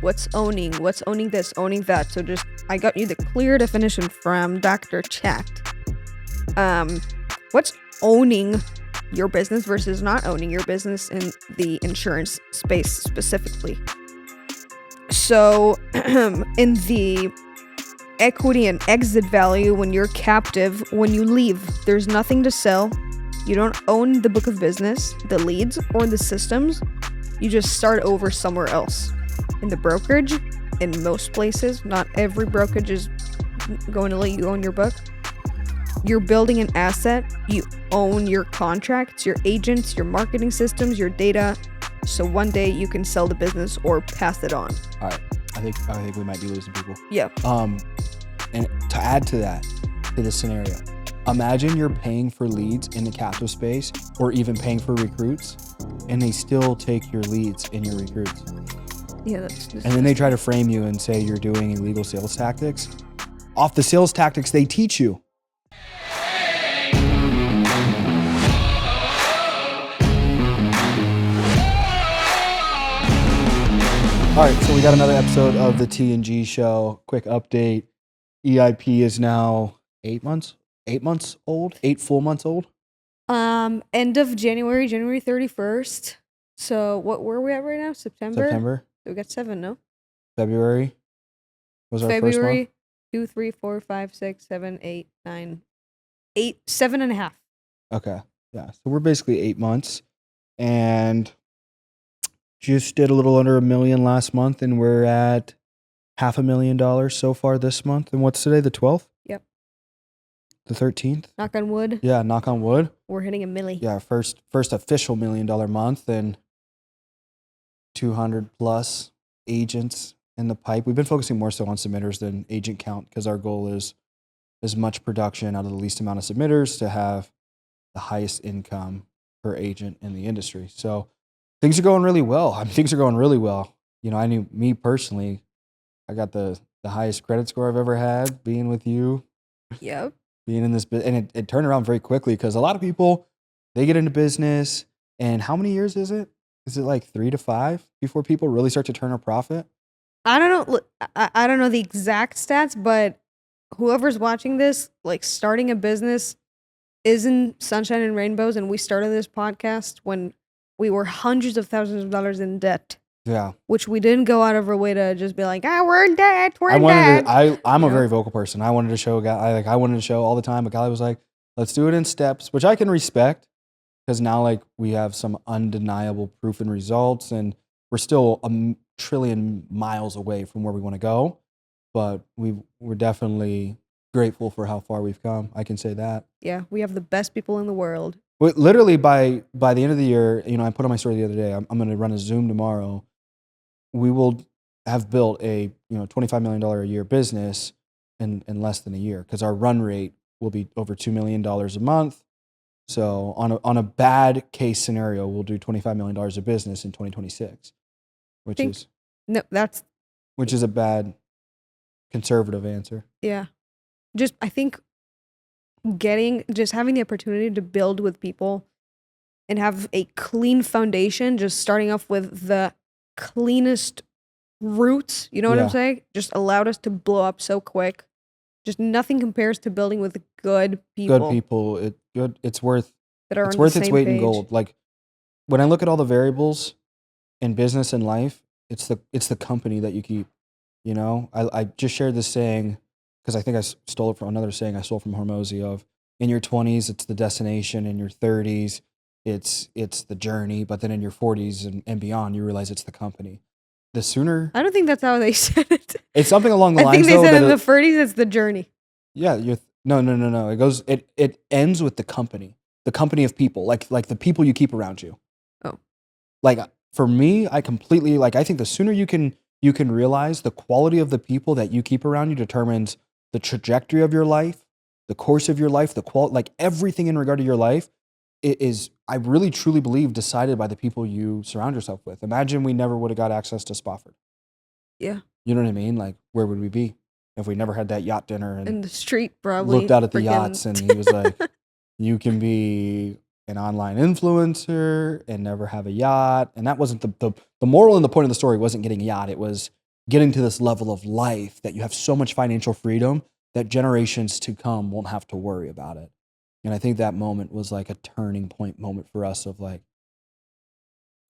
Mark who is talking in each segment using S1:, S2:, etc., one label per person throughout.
S1: what's owning this, owning that. So just, I got you the clear definition from Dr. Chat. What's owning your business versus not owning your business in the insurance space specifically. So in the equity and exit value, when you're captive, when you leave, there's nothing to sell. You don't own the book of business, the leads, or the systems. You just start over somewhere else. In the brokerage, in most places, not every brokerage is going to let you own your book. You're building an asset. You own your contracts, your agents, your marketing systems, your data. So one day you can sell the business or pass it on.
S2: All right. I think we might be losing people.
S1: Yeah.
S2: And to add to that, to this scenario, imagine you're paying for leads in the captive space or even paying for recruits, and they still take your leads and your recruits.
S1: Yeah, that's just...
S2: And then they try to frame you and say you're doing illegal sales tactics. Off the sales tactics they teach you. All right, so we got another episode of the T&G Show. Quick update. EIP is now 8 months old, 8 full months old.
S1: End of January 31st. So where are we at right now? September. So we got 7, no?
S2: February was our first month.
S1: February 2, 3, 4, 5, 6, 7, 8, 9, 8, 7.5.
S2: Okay, yeah. So we're basically 8 months, and just did a little under $1 million last month, and we're at $500,000 so far this month. And what's today? The 12th?
S1: Yep.
S2: The 13th?
S1: Knock on wood.
S2: Yeah, knock on wood.
S1: We're hitting $1 million.
S2: Yeah, first official $1 million month, and 200 plus agents in the pipe. We've been focusing more so on submitters than agent count because our goal is as much production out of the least amount of submitters to have the highest income per agent in the industry. So things are going really well. Things are going really well. You know, I knew me personally, I got the highest credit score I've ever had being with you.
S1: Yep.
S2: Being in this, and it turned around very quickly because a lot of people, they get into business, and how many years is it? Is it like 3 to 5 before people really start to turn a profit?
S1: I don't know. I don't know the exact stats, but whoever's watching this, like starting a business isn't sunshine and rainbows. And we started this podcast when we were hundreds of thousands of dollars in debt.
S2: Yeah.
S1: Which we didn't go out of our way to just be like, we're in debt. I'm
S2: a very vocal person. I wanted to show Gali, I wanted to show all the time, but Gali was like, let's do it in steps, which I can respect because now like we have some undeniable proof and results, and we're still a trillion miles away from where we want to go, but we're definitely grateful for how far we've come. I can say that.
S1: Yeah, we have the best people in the world.
S2: But literally by the end of the year, you know, I put on my story the other day, I'm going to run a Zoom tomorrow. We will have built a $25 million a year business in less than a year because our run rate will be over $2 million a month. So on a bad case scenario, we'll do $25 million of business in 2026, which is a bad conservative answer.
S1: Yeah, I think having the opportunity to build with people and have a clean foundation, just starting off with the cleanest roots, you know what I'm saying? Just allowed us to blow up so quick. Just nothing compares to building with good people.
S2: Good people, it's worth its
S1: page.
S2: weight in gold. Like when I look at all the variables in business and life, it's the company that you keep. You know, I just shared this saying because I think I stole it from another saying I stole from Hormozy of in your 20s it's the destination, in your 30s it's the journey, but then in your 40s and beyond you realize it's the company. The sooner
S1: I don't think that's how they said it.
S2: It's something along the lines.
S1: I think they said in the 30s it's the journey.
S2: Yeah, no. It ends with the company of people, like the people you keep around you.
S1: Oh,
S2: like for me, I completely I think the sooner you can realize the quality of the people that you keep around you determines the trajectory of your life, the course of your life, the quality, everything in regard to your life. It is, I really truly believe, decided by the people you surround yourself with. Imagine we never would have got access to Spofford.
S1: Yeah.
S2: You know what I mean? Like, where would we be if we never had that yacht dinner and
S1: in the street, probably
S2: looked out at the yachts and he was like, you can be an online influencer and never have a yacht. And that wasn't the moral and the point of the story wasn't getting a yacht. It was getting to this level of life that you have so much financial freedom that generations to come won't have to worry about it. And I think that moment was like a turning point moment for us of like,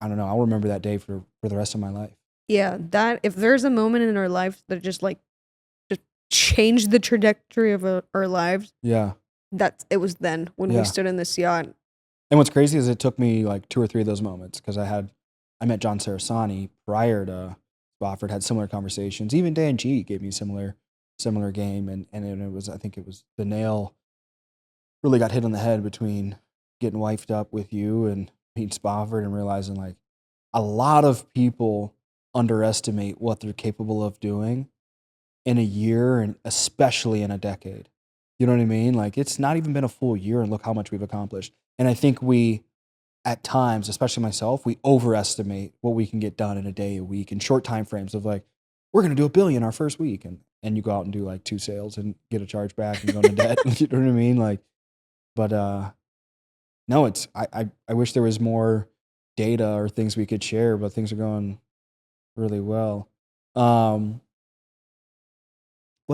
S2: I don't know, I'll remember that day for the rest of my life.
S1: Yeah, that if there's a moment in our life that just changed the trajectory of our lives,
S2: Yeah.
S1: it was then when
S2: Yeah.
S1: we stood in this yacht.
S2: And what's crazy is it took me like 2 or 3 of those moments because I met John Sarasani prior to Spofford, had similar conversations. Even T&G gave me similar game, and it was, I think it was the nail really got hit on the head between getting wifed up with you and meeting Spofford and realizing like a lot of people underestimate what they're capable of doing in a year and especially in a decade. You know what I mean? Like it's not even been a full year and look how much we've accomplished. And I think we, at times, especially myself, we overestimate what we can get done in a day, a week, in short time frames of like, we're going to do $1 billion our first week. And you go out and do like 2 sales and get a charge back and go into debt. You know what I mean? Like, but no, it's, I wish there was more data or things we could share, but things are going really well. What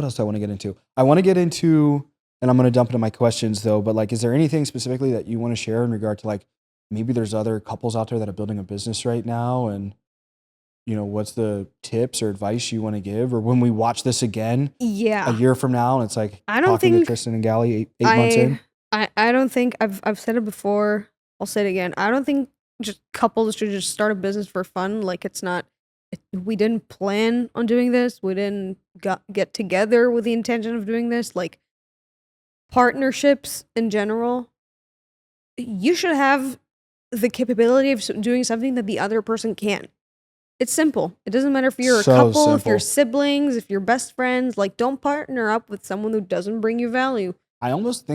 S2: else do I want to get into? I want to get into, and I'm going to dump into my questions though, but like, is there anything specifically that you want to share in regard to like, maybe there's other couples out there that are building a business right now and, you know, what's the tips or advice you want to give? Or when we watch this again a year from now and it's like
S1: I don't
S2: talking
S1: think
S2: to Tristan and Gali 8 months in?
S1: I don't think, I've said it before, I'll say it again. I don't think just couples should just start a business for fun. Like we didn't plan on doing this. We didn't get together with the intention of doing this. Like partnerships in general, you should have the capability of doing something that the other person can't. It's simple. It doesn't matter if you're a couple, if you're siblings, if you're best friends. Like, don't partner up with someone who doesn't bring you value.
S2: I almost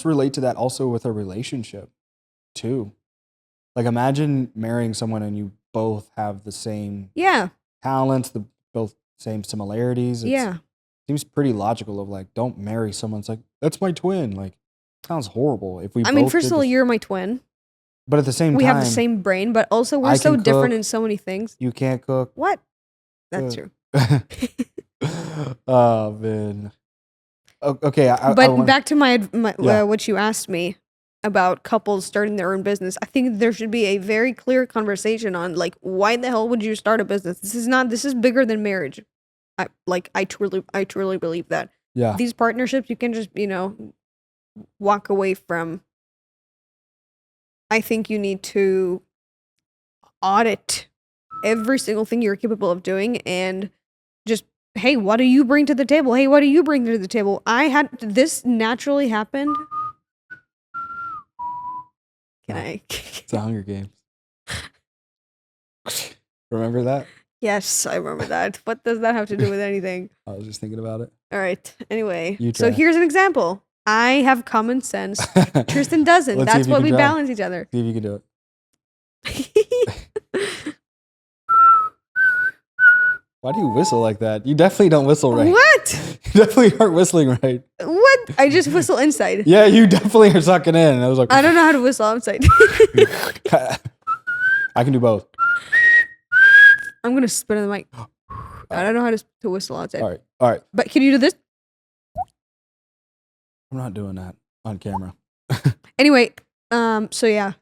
S2: relate to that also with a relationship too. Like imagine marrying someone and you both have the same talents, both same similarities. Seems pretty logical of like, don't marry someone. It's like, that's my twin. Like, sounds horrible. If we
S1: first of all, you're my twin.
S2: But at the same time,
S1: we have the same brain, but also we're so different in so many things.
S2: You can't cook.
S1: What? That's true.
S2: Oh, man. Okay.
S1: Back to my what you asked me about couples starting their own business. I think there should be a very clear conversation on like, why the hell would you start a business? This is bigger than marriage. I truly believe that.
S2: Yeah.
S1: These partnerships, you can just, walk away from. I think you need to audit every single thing you're capable of doing and just, hey, what do you bring to the table? Hey, what do you bring to the table? This naturally happened.
S2: It's the Hunger Games. Remember that?
S1: Yes, I remember that. What does that have to do with anything?
S2: I was just thinking about it.
S1: All right. Anyway, so here's an example. I have common sense. Tristan doesn't. That's why we balance each other.
S2: See if you can do it. Why do you whistle like that? You definitely don't whistle right.
S1: What?
S2: You definitely aren't whistling right.
S1: What? I just whistle inside.
S2: Yeah, you definitely are sucking in. I was like,
S1: I don't know how to whistle outside.
S2: I can do both.
S1: I'm going to spit in the mic. I don't know how to whistle outside.
S2: All right.
S1: But can you do this?
S2: I'm not doing that on camera.
S1: Anyway, so yeah.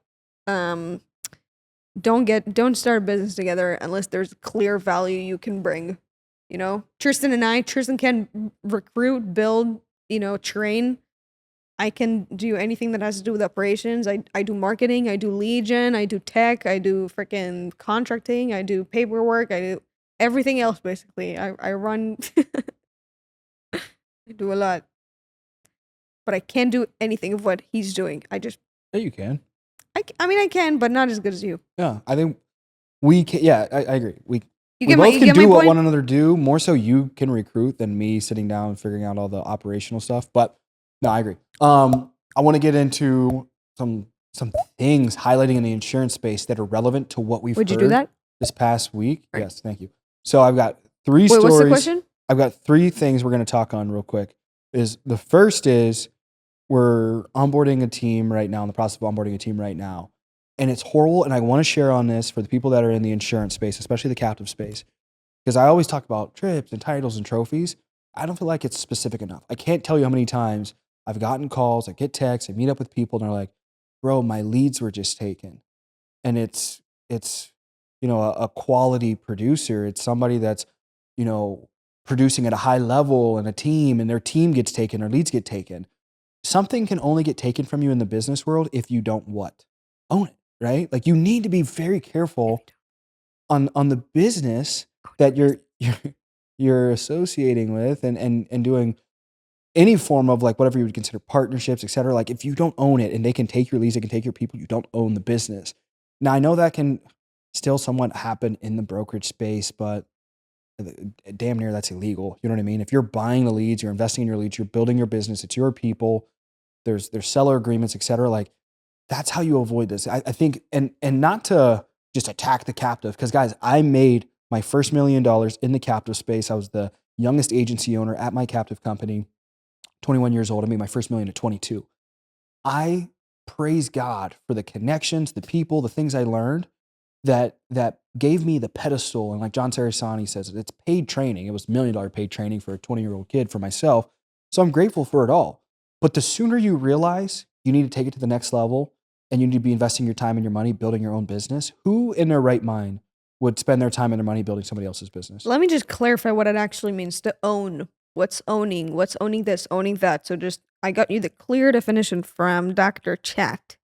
S1: Don't start a business together unless there's clear value you can bring. Tristan can recruit, build, train. I can do anything that has to do with operations. I do marketing, I do lead gen, I do tech, I do freaking contracting, I do paperwork, I do everything else basically. I run I do a lot. But I can't do anything of what he's doing.
S2: Yeah, you can.
S1: I can, but not as good as you.
S2: Yeah, I think we can. Yeah, I agree. We both can do what one another do. More so you can recruit than me sitting down and figuring out all the operational stuff. But no, I agree. I want to get into some things highlighting in the insurance space that are relevant to what we've heard
S1: you do that?
S2: This past week. Right. Yes, thank you. So I've got 3 stories.
S1: What's the question?
S2: I've got 3 things we're going to talk on real quick. The first is we're onboarding a team right now, in the process of onboarding a team right now. And it's horrible. And I want to share on this for the people that are in the insurance space, especially the captive space. Because I always talk about trips and titles and trophies. I don't feel like it's specific enough. I can't tell you how many times I've gotten calls, I get texts, I meet up with people, and they're like, "Bro, my leads were just taken," and it's a quality producer. It's somebody that's you know producing at a high level and a team, and their team gets taken, their leads get taken. Something can only get taken from you in the business world if you don't what? Own it, right? Like you need to be very careful on the business that you're associating with and doing any form of like whatever you would consider partnerships, et cetera. Like if you don't own it and they can take your leads, they can take your people, you don't own the business. Now I know that can still somewhat happen in the brokerage space, but damn near that's illegal. You know what I mean? If you're buying the leads, you're investing in your leads, you're building your business, it's your people, there's seller agreements, et cetera. Like that's how you avoid this. I think, and not to just attack the captive, because guys, I made my first $1 million in the captive space. I was the youngest agency owner at my captive company, 21 years old. I made my first $1 million at 22. I praise God for the connections, the people, the things I learned that gave me the pedestal. And like John Sarasani says, it's paid training. It was $1 million paid training for a 20-year-old kid for myself. So I'm grateful for it all. But the sooner you realize you need to take it to the next level and you need to be investing your time and your money building your own business, who in their right mind would spend their time and their money building somebody else's business?
S1: Let me just clarify what it actually means to own. What's owning? What's owning this, owning that? So I got you the clear definition from Dr. Chat.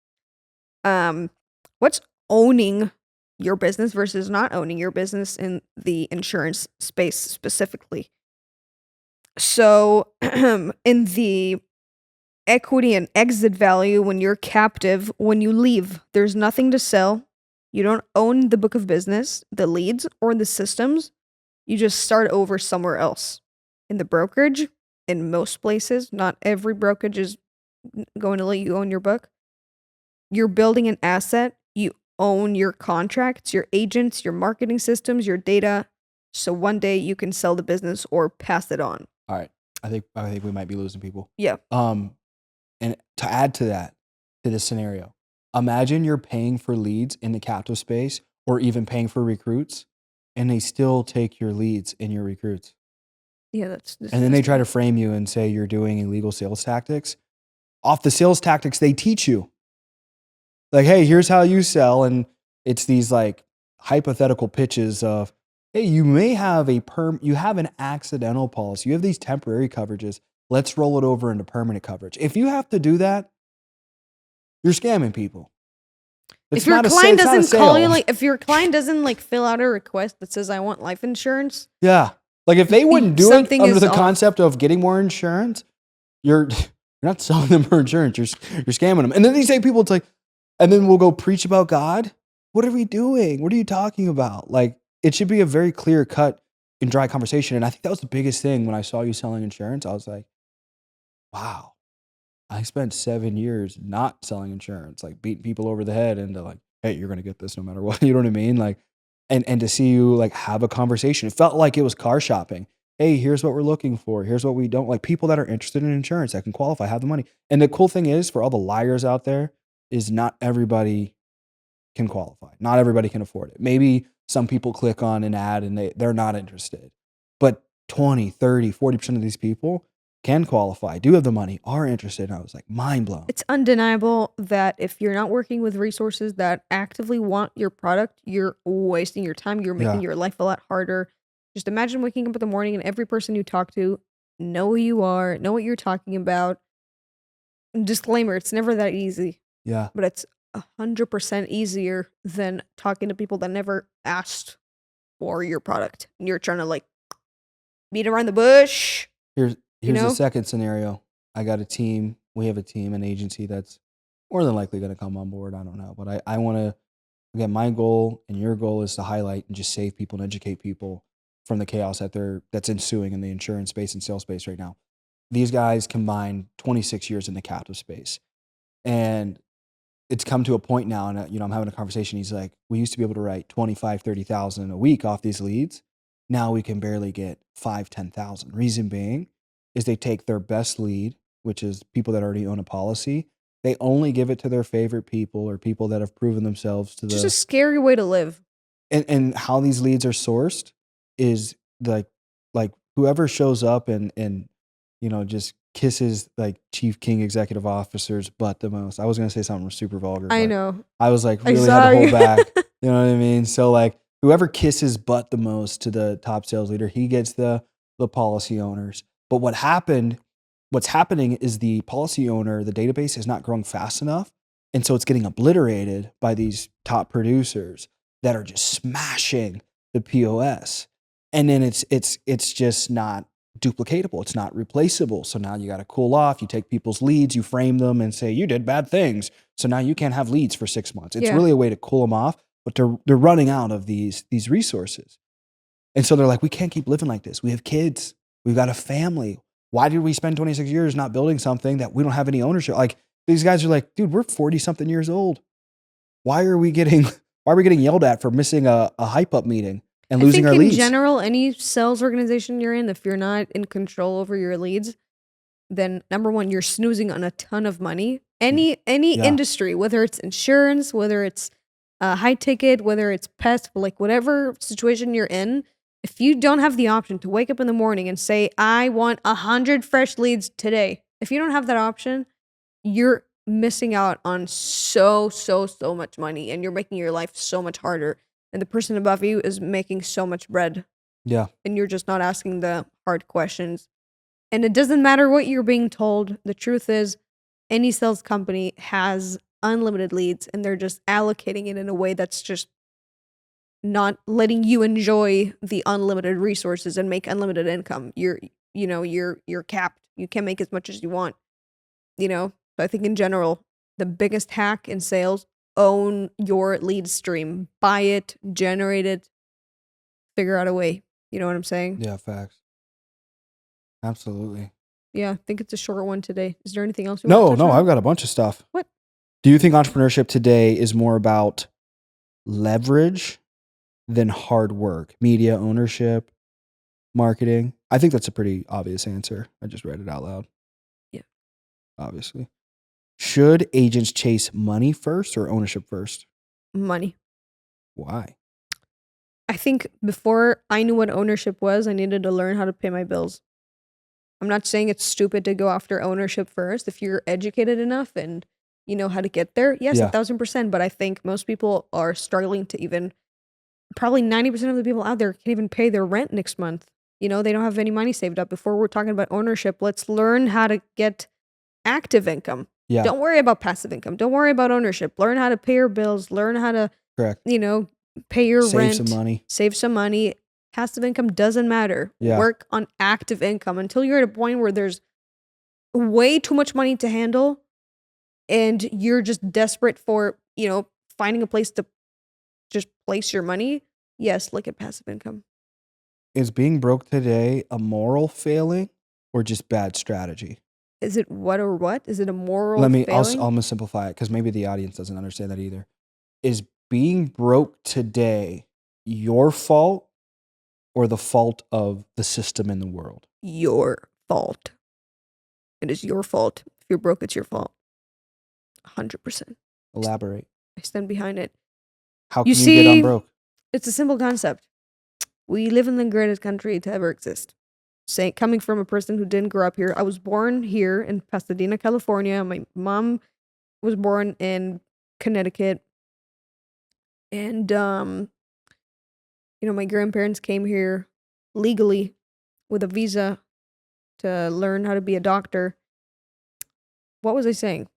S1: What's owning your business versus not owning your business in the insurance space specifically? So in the equity and exit value, when you're captive, when you leave, there's nothing to sell. You don't own the book of business, the leads, or the systems. You just start over somewhere else. In the brokerage, in most places, not every brokerage is going to let you own your book. You're building an asset. You own your contracts, your agents, your marketing systems, your data. So one day you can sell the business or pass it on.
S2: All right. I think we might be losing people.
S1: Yeah.
S2: And to add to that, to this scenario, imagine you're paying for leads in the captive space or even paying for recruits, and they still take your leads and your recruits.
S1: Yeah, that's
S2: and then they try to frame you and say you're doing illegal sales tactics. Off the sales tactics they teach you. Like, hey, here's how you sell. And it's these like hypothetical pitches of, hey, you may have you have an accidental policy. You have these temporary coverages. Let's roll it over into permanent coverage. If you have to do that, you're scamming people.
S1: If your client doesn't call you, if your client doesn't fill out a request that says I want life insurance.
S2: Yeah. Like if they wouldn't do it under the concept of getting more insurance, you're not selling them more insurance. You're scamming them. And then these same people, it's like, and then we'll go preach about God. What are we doing? What are you talking about? Like it should be a very clear cut and dry conversation. And I think that was the biggest thing when I saw you selling insurance. I was like, wow, I spent 7 years not selling insurance, like beating people over the head into like, hey, you're going to get this no matter what. You know what I mean? Like, and to see you like have a conversation, it felt like it was car shopping. Hey, here's what we're looking for. Here's what we don't like. People that are interested in insurance that can qualify, have the money. And the cool thing is for all the liars out there is not everybody can qualify. Not everybody can afford it. Maybe some people click on an ad and they're not interested, but 20, 30, 40% of these people can qualify, do have the money, are interested. And I was like mind blown.
S1: It's undeniable that if you're not working with resources that actively want your product, you're wasting your time. You're making your life a lot harder. Just imagine waking up in the morning and every person you talk to know who you are, know what you're talking about. Disclaimer, it's never that easy.
S2: Yeah.
S1: But it's 100% easier than talking to people that never asked for your product. And you're trying to beat around the bush.
S2: Here's the second scenario. I got a team. We have a team, an agency that's more than likely going to come on board. I don't know. But I want to, again, my goal and your goal is to highlight and just save people and educate people from the chaos that's ensuing in the insurance space and sales space right now. These guys combined 26 years in the captive space. And it's come to a point now, and I'm having a conversation. He's like, we used to be able to write 25, 30,000 a week off these leads. Now we can barely get 5, 10,000. Reason being is they take their best lead, which is people that already own a policy. They only give it to their favorite people or people that have proven themselves to
S1: just a scary way to live.
S2: And how these leads are sourced is like whoever shows up and just kisses like chief king executive officers butt the most. I was gonna say something super vulgar.
S1: I
S2: but
S1: know.
S2: I was like
S1: I
S2: really
S1: saw
S2: had to hold
S1: you.
S2: back. You know what I mean? So like whoever kisses butt the most to the top sales leader, he gets the policy owners. But what's happening is the policy owner, the database is not growing fast enough. And so it's getting obliterated by these top producers that are just smashing the POS. And then it's just not duplicatable. It's not replaceable. So now you got to cool off. You take people's leads, you frame them and say, you did bad things. So now you can't have leads for 6 months. It's
S1: Yeah.
S2: really a way to cool them off, but they're running out of these resources. And so they're like, we can't keep living like this. We have kids. We've got a family. Why did we spend 26 years not building something that we don't have any ownership? Like these guys are like, dude, we're 40 something years old. Why are we getting yelled at for missing a hype up meeting and losing our leads?
S1: In general, any sales organization you're in, if you're not in control over your leads, then number one, you're snoozing on a ton of money. Any industry, whether it's insurance, whether it's high ticket, whether it's pest, like whatever situation you're in, if you don't have the option to wake up in the morning and say, I want 100 fresh leads today, if you don't have that option, you're missing out on so much money, and you're making your life so much harder. And the person above you is making so much bread.
S2: Yeah.
S1: And you're just not asking the hard questions. And it doesn't matter what you're being told. The truth is, any sales company has unlimited leads, and they're just allocating it in a way that's just not letting you enjoy the unlimited resources and make unlimited income. You're capped. You can't make as much as you want. So I think in general, the biggest hack in sales: own your lead stream, buy it, generate it, figure out a way. You know what I'm saying?
S2: Yeah, facts. Absolutely.
S1: Yeah, I think it's a short one today. Is there anything else you want to touch
S2: No,
S1: on?
S2: I've got a bunch of stuff.
S1: What?
S2: Do you think entrepreneurship today is more about leverage than hard work? Media ownership, marketing? I think that's a pretty obvious answer. I just read it out loud.
S1: Yeah.
S2: Obviously. Should agents chase money first or ownership first?
S1: Money.
S2: Why?
S1: I think before I knew what ownership was, I needed to learn how to pay my bills. I'm not saying it's stupid to go after ownership first. If you're educated enough and you know how to get there, yes,
S2: Yeah.
S1: 1,000%. But I think most people are struggling to even, probably 90% of the people out there can't even pay their rent next month. They don't have any money saved up. Before we're talking about ownership, let's learn how to get active income.
S2: Yeah.
S1: Don't worry about passive income. Don't worry about ownership. Learn how to pay your bills. Learn how to,
S2: Correct.
S1: pay your
S2: Save
S1: rent.
S2: some money.
S1: Passive income doesn't matter.
S2: Yeah.
S1: Work on active income until you're at a point where there's way too much money to handle and you're just desperate for, finding a place to just place your money. Yes, look at passive income.
S2: Is being broke today a moral failing or just bad strategy?
S1: Is it what or what? Is it a moral
S2: I'll
S1: failing?
S2: almost simplify it because maybe the audience doesn't understand that either. Is being broke today your fault or the fault of the system in the world?
S1: Your fault. It is your fault. If you're broke, it's your fault. 100%.
S2: Elaborate.
S1: I stand behind it.
S2: How can you get unbroke?
S1: It's a simple concept. We live in the greatest country to ever exist. Coming from a person who didn't grow up here. I was born here in Pasadena, California. My mom was born in Connecticut. And, my grandparents came here legally with a visa to learn how to be a doctor. What was I saying?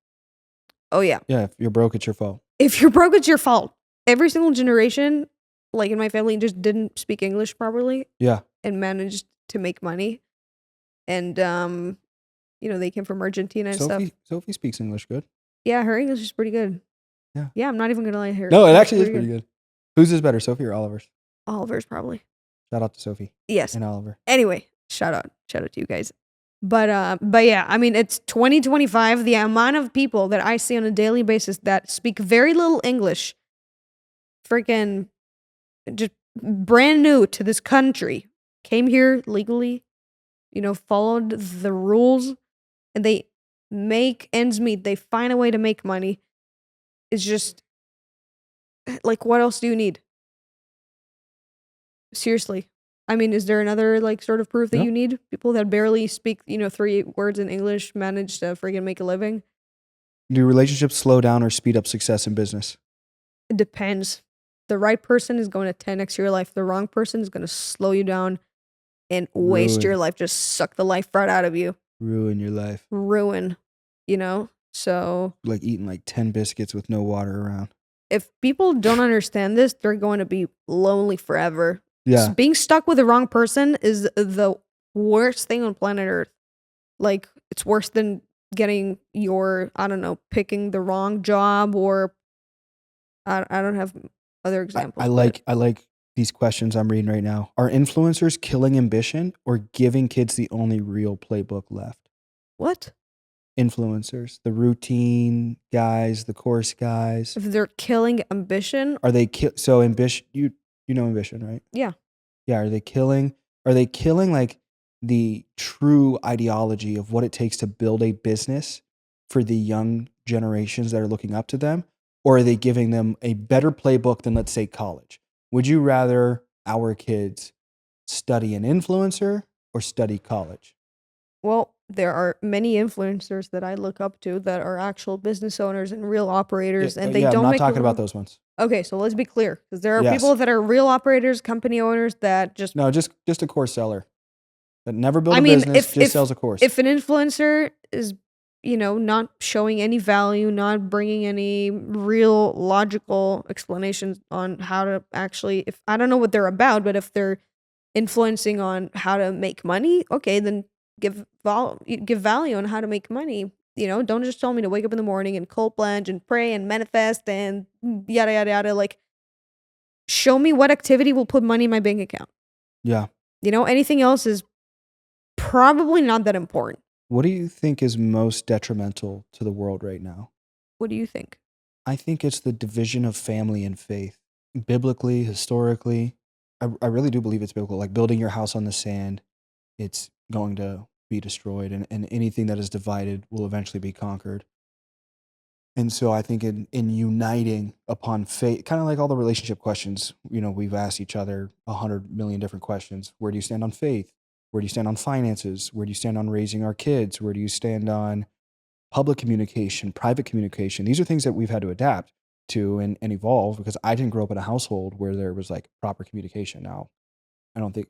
S1: Oh, yeah.
S2: Yeah, if you're broke, it's your fault.
S1: If you're broke, it's your fault. Every single generation, like in my family, just didn't speak English properly.
S2: Yeah.
S1: And managed to make money. And, they came from Argentina and stuff.
S2: Sophie speaks English good.
S1: Yeah, her English is pretty good.
S2: Yeah.
S1: Yeah, I'm not even going to lie here.
S2: No, it actually is pretty good. Whose is better, Sophie or Oliver's?
S1: Oliver's probably.
S2: Shout out to Sophie.
S1: Yes.
S2: And Oliver.
S1: Anyway, shout out to you guys. But yeah, I mean, it's 2025. The amount of people that I see on a daily basis that speak very little English, freaking just brand new to this country, came here legally, followed the rules, and they make ends meet. They find a way to make money. It's just, like, what else do you need? Seriously. I mean, is there another like sort of proof that
S2: No.
S1: you need? People that barely speak, 3 words in English manage to friggin' make a living?
S2: Do relationships slow down or speed up success in business?
S1: It depends. The right person is going to 10x your life. The wrong person is going to slow you down and waste your life, just suck the life right out of you.
S2: Ruin your life.
S1: Ruin, So
S2: Like eating like 10 biscuits with no water around.
S1: if people don't understand this, they're going to be lonely forever.
S2: Yeah.
S1: Being stuck with the wrong person is the worst thing on planet Earth. Like, it's worse than getting picking the wrong job, or I don't have other examples.
S2: I like these questions I'm reading right now. Are influencers killing ambition or giving kids the only real playbook left?
S1: What?
S2: Influencers, the routine guys, the course guys.
S1: If they're killing ambition?
S2: Are they so ambition? You know ambition, right?
S1: Yeah.
S2: Yeah. Are they killing like the true ideology of what it takes to build a business for the young generations that are looking up to them? Or are they giving them a better playbook than, let's say, college? Would you rather our kids study an influencer or study college?
S1: Well, there are many influencers that I look up to that are actual business owners and real operators, and they don't
S2: I'm not
S1: make
S2: talking about those ones.
S1: Okay, so let's be clear, because there are
S2: Yes.
S1: people that are real operators, company owners that just
S2: No, just a course seller that never built a business, just sells a course.
S1: If an influencer is, not showing any value, not bringing any real logical explanations on how to actually, if I don't know what they're about, but if they're influencing on how to make money, okay, then give value on how to make money. Don't just tell me to wake up in the morning and cold plunge and pray and manifest and yada yada yada. Like, show me what activity will put money in my bank account.
S2: Yeah.
S1: Anything else is probably not that important.
S2: What do you think is most detrimental to the world right now?
S1: What do you think?
S2: I think it's the division of family and faith. Biblically, historically, I really do believe it's biblical. Like building your house on the sand, it's going to be destroyed, and anything that is divided will eventually be conquered. And so I think in uniting upon faith, kind of like all the relationship questions, we've asked each other 100 million different questions. Where do you stand on faith? Where do you stand on finances? Where do you stand on raising our kids? Where do you stand on public communication, private communication? These are things that we've had to adapt to and evolve, because I didn't grow up in a household where there was like proper communication. Now,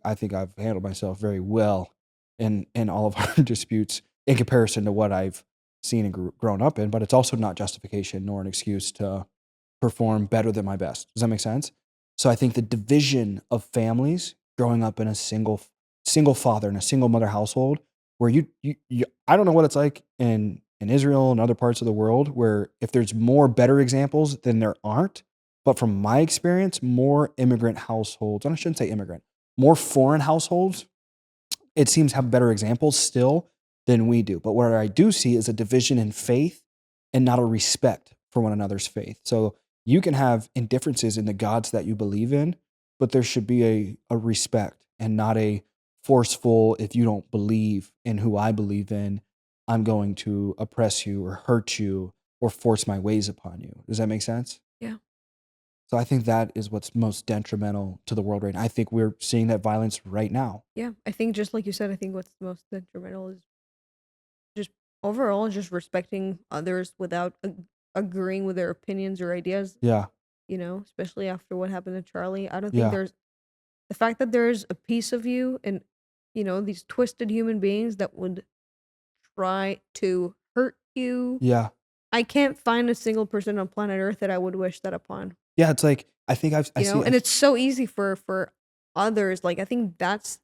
S2: I think I've handled myself very well in all of our disputes in comparison to what I've seen and grown up in, but it's also not justification nor an excuse to perform better than my best. Does that make sense? So I think the division of families growing up in a single father and a single mother household, where you I don't know what it's like in Israel and other parts of the world, where if there's more better examples than there aren't, but from my experience, more immigrant households, and I shouldn't say immigrant, more foreign households, it seems have better examples still than we do. But what I do see is a division in faith and not a respect for one another's faith. So you can have indifferences in the gods that you believe in, but there should be a respect and not a forceful, if you don't believe in who I believe in, I'm going to oppress you or hurt you or force my ways upon you. Does that make sense?
S1: Yeah.
S2: So I think that is what's most detrimental to the world right now. I think we're seeing that violence right now.
S1: Yeah, I think just like you said, I think what's most detrimental is just overall just respecting others without agreeing with their opinions or ideas.
S2: Yeah.
S1: Especially after what happened to Charlie. I don't
S2: Yeah.
S1: think there's the fact that there's a piece of you and these twisted human beings that would try to hurt you.
S2: Yeah.
S1: I can't find a single person on planet Earth that I would wish that upon.
S2: Yeah, it's like I think I see,
S1: and it's so easy for others. Like, I think that's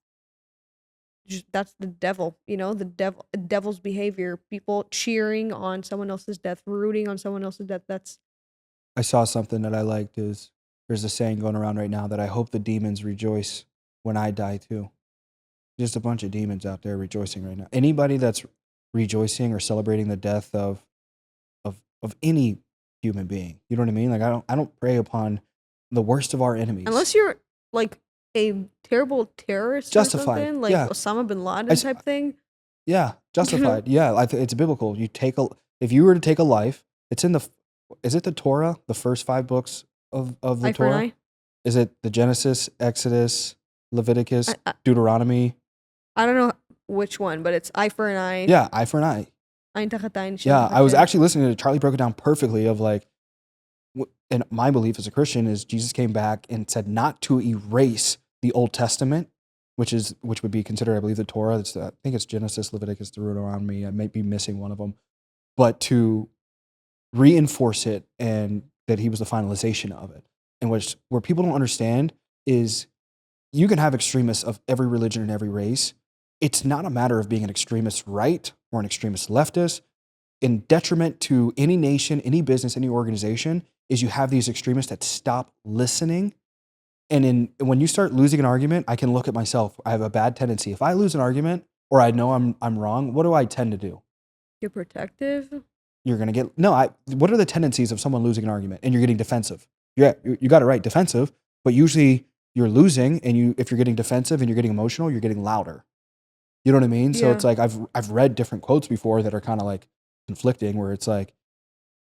S1: the devil. The devil's behavior. People cheering on someone else's death, rooting on someone else's death.
S2: I saw something that I liked is there's a saying going around right now that I hope the demons rejoice when I die too. Just a bunch of demons out there rejoicing right now. Anybody that's rejoicing or celebrating the death of any human being, you know what I mean? Like I don't prey upon the worst of our enemies.
S1: Unless you're like a terrible terrorist
S2: Justified,
S1: or something, like
S2: yeah.
S1: Osama bin Laden type thing.
S2: Yeah, justified. Yeah, it's biblical. If you were to take a life, it's in is it the Torah, the first 5 books of the
S1: Eye for an
S2: Torah?
S1: eye?
S2: Is it the Genesis, Exodus, Leviticus,
S1: I
S2: Deuteronomy.
S1: I don't know which one, but it's eye for an eye.
S2: Yeah, eye for an eye.
S1: Ein tachat ein,
S2: Yeah,
S1: shin
S2: I was
S1: tachat shin.
S2: actually listening to Charlie broke it down perfectly of like, and my belief as a Christian is Jesus came back and said not to erase the Old Testament, which would be considered, I believe, the Torah. I think it's Genesis, Leviticus, Deuteronomy. I might be missing one of them, but to reinforce it and that he was the finalization of it. And where people don't understand is you can have extremists of every religion and every race. It's not a matter of being an extremist right or an extremist leftist. In detriment to any nation, any business, any organization, is you have these extremists that stop listening. And when you start losing an argument, I can look at myself. I have a bad tendency. If I lose an argument or I know I'm wrong, what do I tend to do?
S1: Get protective.
S2: You're gonna get what are the tendencies of someone losing an argument and you're getting defensive? You got it right, defensive. But usually you're losing, and if you're getting defensive and you're getting emotional, you're getting louder. You know what I mean? So it's like I've read different quotes before that are kind of like conflicting, where it's like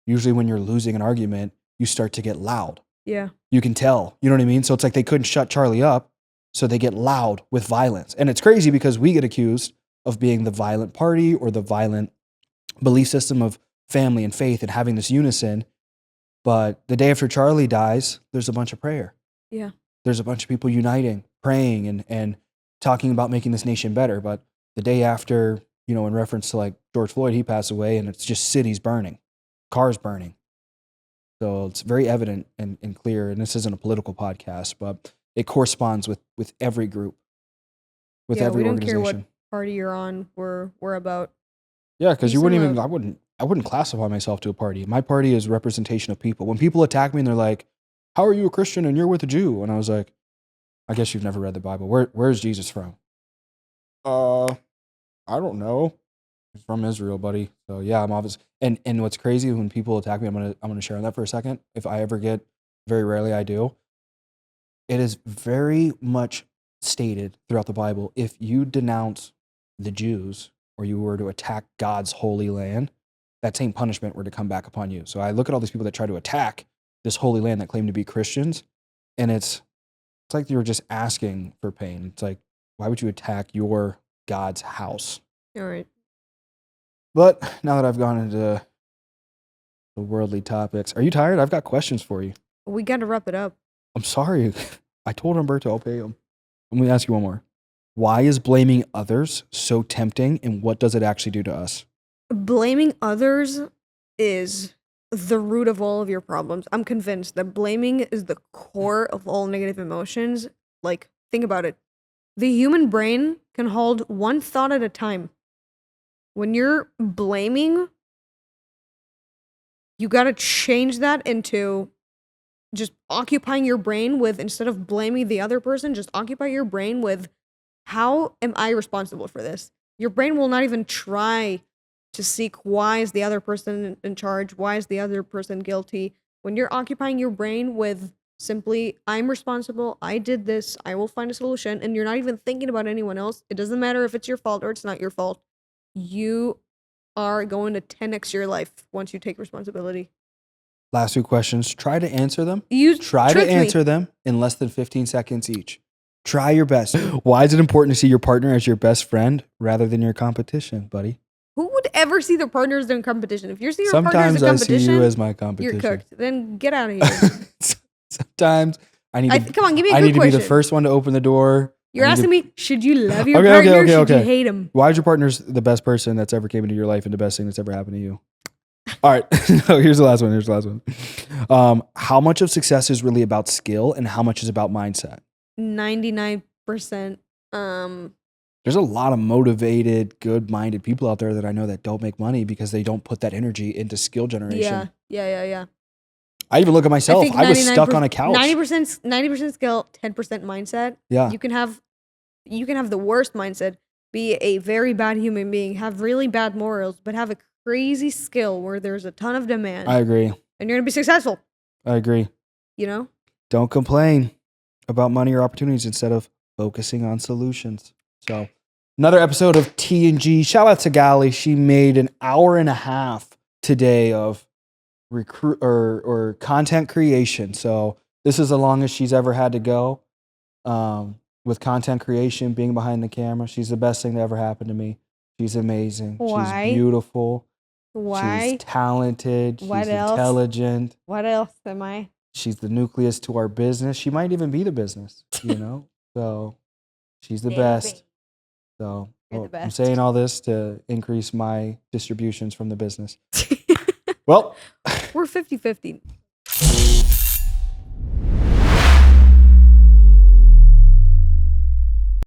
S2: usually when you're losing an argument, you start to get loud.
S1: Yeah.
S2: You can tell. You know what I mean? So it's like they couldn't shut Charlie up, so they get loud with violence. And it's crazy because we get accused of being the violent party or the violent belief system of family and faith and having this unison. But the day after Charlie dies, there's a bunch of prayer.
S1: Yeah.
S2: There's a bunch of people uniting, praying, and talking about making this nation better. But the day after, in reference to like George Floyd, he passed away, and it's just cities burning, cars burning. So it's very evident and clear. And this isn't a political podcast, but it corresponds with every group, with every organization.
S1: We don't care what party you're on. We're about.
S2: Yeah, because you wouldn't even. I wouldn't classify myself to a party. My party is representation of people. When people attack me and they're like, "How are you a Christian and you're with a Jew?" And I was like, "I guess you've never read the Bible. Where's Jesus from?" I don't know. He's from Israel, buddy. So yeah, I'm obvious. And what's crazy when people attack me, I'm gonna share on that for a second. If I ever get, very rarely I do. It is very much stated throughout the Bible, if you denounce the Jews or you were to attack God's holy land, that same punishment were to come back upon you. So I look at all these people that try to attack this holy land that claim to be Christians, and it's like you're just asking for pain. It's like, why would you attack your God's house?
S1: All right.
S2: But now that I've gone into the worldly topics, are you tired? I've got questions for you.
S1: We got to wrap it up.
S2: I'm sorry. I told Humberto I'll pay him. Let me ask you one more. Why is blaming others so tempting, and what does it actually do to us?
S1: Blaming others is the root of all of your problems. I'm convinced that blaming is the core of all negative emotions. Like, think about it. The human brain can hold one thought at a time. When you're blaming, you got to change that into just occupying your brain with, instead of blaming the other person, just occupy your brain with, how am I responsible for this? Your brain will not even try to seek, why is the other person in charge? Why is the other person guilty? When you're occupying your brain with simply, I'm responsible, I did this, I will find a solution, and you're not even thinking about anyone else, it doesn't matter if it's your fault or it's not your fault, you are going to 10x your life once you take responsibility.
S2: Last two questions. Try to answer them.
S1: Try
S2: to answer them in less than 15 seconds each. Try your best. Why is it important to see your partner as your best friend rather than your competition, buddy?
S1: Who would ever see their partner as their competition? If you're seeing your partner as a
S2: Sometimes
S1: competition,
S2: I see you as my competition.
S1: you're cooked. Then get out of here.
S2: Sometimes I need to,
S1: come on, give me a
S2: I
S1: good
S2: need to
S1: question.
S2: be the first one to open the door.
S1: You're asking me, should you love your partner or should you hate him?
S2: Why is your partner the best person that's ever came into your life and the best thing that's ever happened to you? All right. Here's the last one. How much of success is really about skill and how much is about mindset?
S1: 99%.
S2: There's a lot of motivated, good-minded people out there that I know that don't make money because they don't put that energy into skill generation.
S1: Yeah.
S2: I even look at myself. I was stuck on a couch.
S1: 90% skill, 10% mindset.
S2: Yeah.
S1: You can have the worst mindset, be a very bad human being, have really bad morals, but have a crazy skill where there's a ton of demand.
S2: I agree.
S1: And you're going to be successful.
S2: I agree.
S1: You know?
S2: Don't complain about money or opportunities instead of focusing on solutions. So, another episode of T&G. Shout out to Gali. She made an hour and a half today of recruit or content creation. So, this is the longest she's ever had to go. with content creation, being behind the camera. She's the best thing that ever happened to me. She's amazing.
S1: Why?
S2: She's beautiful.
S1: Why?
S2: She's talented.
S1: What
S2: She's
S1: else?
S2: intelligent.
S1: What else am I?
S2: She's the nucleus to our business. She might even be the business, you know? So she's the best. So
S1: You're the
S2: I'm
S1: best.
S2: saying all this to increase my distributions from the business. Well,
S1: We're 50-50.